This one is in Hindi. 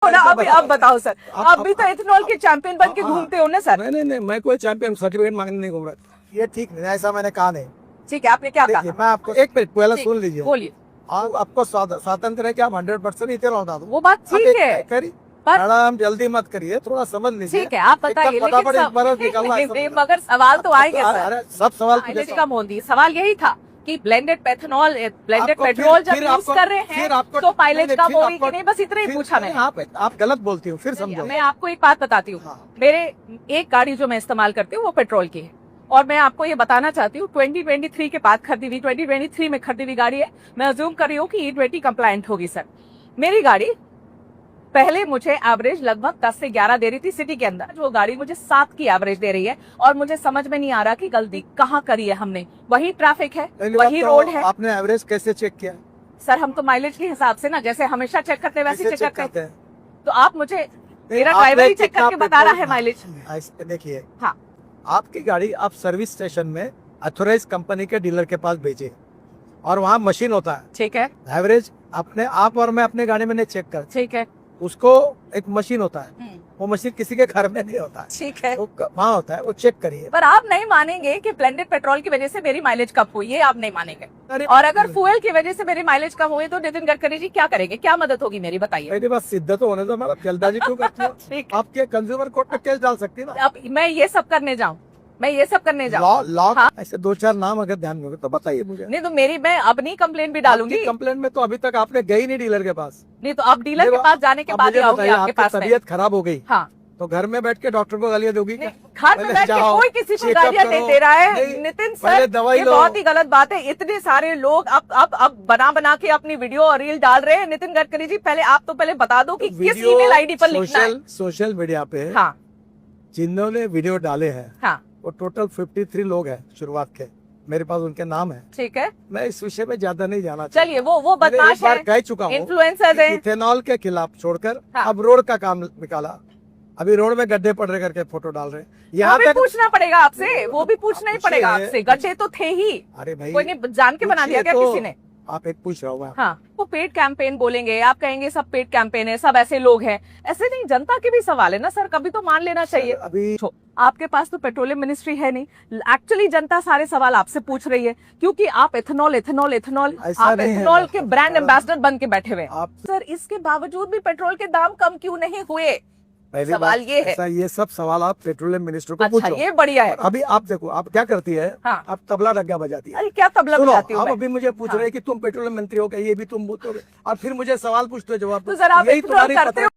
अब बताओ सर, आप भी तो इथेनॉल के चैंपियन बन के घूमते हो ना सर। नहीं, मैं कोई चैंपियन सर्टिफिकेट मांगने नहीं घूम रहा। ये ठीक नहीं, ऐसा मैंने कहा नहीं। ठीक है, आपने क्या कहा? मैं आपको एक मिनट पहले सुन लीजिए। बोलिए। आपको स्वातंत्र है कि आप 100% इथेनॉल डाल दो। वो बात ठीक है, मैडम जल्दी मत करिए, थोड़ा समझ लीजिए। ठीक है, आप बताइए। मगर सवाल तो आएंगे सर। सब सवाल कम होती, सवाल यही था कि ब्लेंडेड पेट्रोल जब यूज कर रहे हैं तो माइलेज कम होगी कि नहीं, बस इतना ही पूछा मैंने। आप गलत बोलती हो, फिर समझो। मैं आपको एक बात बताती हूँ। मेरे एक गाड़ी जो मैं इस्तेमाल करती हूँ वो पेट्रोल की है, और मैं आपको ये बताना चाहती हूँ 2023 के बाद खरीदी हुई, 2023 में खरीदी हुई गाड़ी है। मैं अज्यूम कर रही हूँ कि E20 कंप्लायंट होगी सर। मेरी गाड़ी पहले मुझे एवरेज लगभग 10 से 11 दे रही थी सिटी के अंदर, जो गाड़ी मुझे 7 की एवरेज दे रही है, और मुझे समझ में नहीं आ रहा कि गलती कहाँ करी है हमने। वही ट्रैफिक है, वही रोड है। आपने एवरेज कैसे चेक किया? सर हम तो माइलेज के हिसाब से ना, जैसे हमेशा चेक करते हैं वैसे चेक करते हैं। तो आप मुझे, मेरा ड्राइवर ही चेक करके बता रहा है माइलेज। देखिए, हाँ, आपकी गाड़ी आप सर्विस स्टेशन में अथोराइज कंपनी के डीलर के पास भेजे, और वहाँ मशीन होता है। ठीक है, एवरेज अपने आप और मैं अपने गाड़ी में नहीं चेक कर। ठीक है, उसको एक मशीन होता है, वो मशीन किसी के घर में नहीं होता है। ठीक है, वो वहाँ होता है, वो चेक करिए। पर आप नहीं मानेंगे कि ब्लेंडेड पेट्रोल की वजह से मेरी माइलेज कम हुई, ये आप नहीं मानेंगे। और अगर फ्यूल की वजह से मेरी माइलेज कम हुई तो नितिन गडकरी जी क्या करेंगे, क्या मदद होगी मेरी, बताइए। मेरी बात सिद्ध तो होने दो, मतलब जल्दबाजी क्यों करती हो? आपके कंज्यूमर कोर्ट में केस डाल सकती है ना। अब मैं ये सब करने जाऊँ, लॉ ऐसे 2-4 नाम अगर ध्यान में हो तो बताइए मुझे। नहीं तो मैं अब नहीं कंप्लेन भी डालूंगी। कंप्लेन में तो अभी तक आपने गई नहीं डीलर के पास। नहीं तो अब डीलर के पास जाने के बाद आपके पास तबीयत खराब हो गई, हाँ, तो घर में बैठ के डॉक्टर को गालियां दोगी क्या? घर में बैठ के कोई किसी को गालियां नहीं दे रहा है नितिन सर, ये बहुत ही गलत बात है। इतने सारे लोग अब बना के अपनी वीडियो और रील डाल रहे हैं। नितिन गडकरी जी, पहले आप तो पहले बता दो कि किस ईमेल आईडी पर लिखना है। सोशल मीडिया पे हाँ, जिन्होंने वीडियो डाले हैं, हाँ, वो टोटल 53 लोग हैं शुरुआत के, मेरे पास उनके नाम है। ठीक है, मैं इस विषय में ज्यादा नहीं जाना। चलिए, वो बदमाश है, कह चुका हूँ, इन्फ्लुएंसर्स हैं। इथेनॉल के खिलाफ छोड़कर हाँ। अब रोड का काम निकाला। अभी रोड में गड्ढे पड़ रहे करके फोटो डाल रहे हैं। यहाँ भी पूछना पड़ेगा आपसे, वो भी पूछना ही पड़ेगा आपसे। गड्ढे तो थे ही, अरे भाई, कोई नहीं जान के बना दिया क्या किसी ने? आप एक पूछ रहा हूँ। हाँ, वो पेड कैंपेन बोलेंगे, आप कहेंगे सब पेड कैंपेन है, सब ऐसे लोग हैं। ऐसे नहीं, जनता के भी सवाल है ना सर, कभी तो मान लेना चाहिए। अभी आपके पास तो पेट्रोलियम मिनिस्ट्री है नहीं, एक्चुअली जनता सारे सवाल आपसे पूछ रही है, क्योंकि आप इथेनॉल आप इथेनॉल के ब्रांड एम्बेसडर बन के बैठे हुए हैं। सर इसके बावजूद भी पेट्रोल के दाम कम क्यों नहीं हुए? सवाल ये है। ये सब सवाल आप पेट्रोलियम मिनिस्टर को पूछो। ये बढ़िया है। अभी आप देखो, आप क्या करती है? हाँ। आप तबला डग्गा बजाती है। अरे क्या तबला बजाती हूँ? आप अभी मुझे पूछ रहे हैं कि तुम पेट्रोलियम मंत्री हो गए, ये भी तुम पूछोगे, और फिर मुझे सवाल पूछते हो, जवाब तो सर आप इग्नोर करते हो।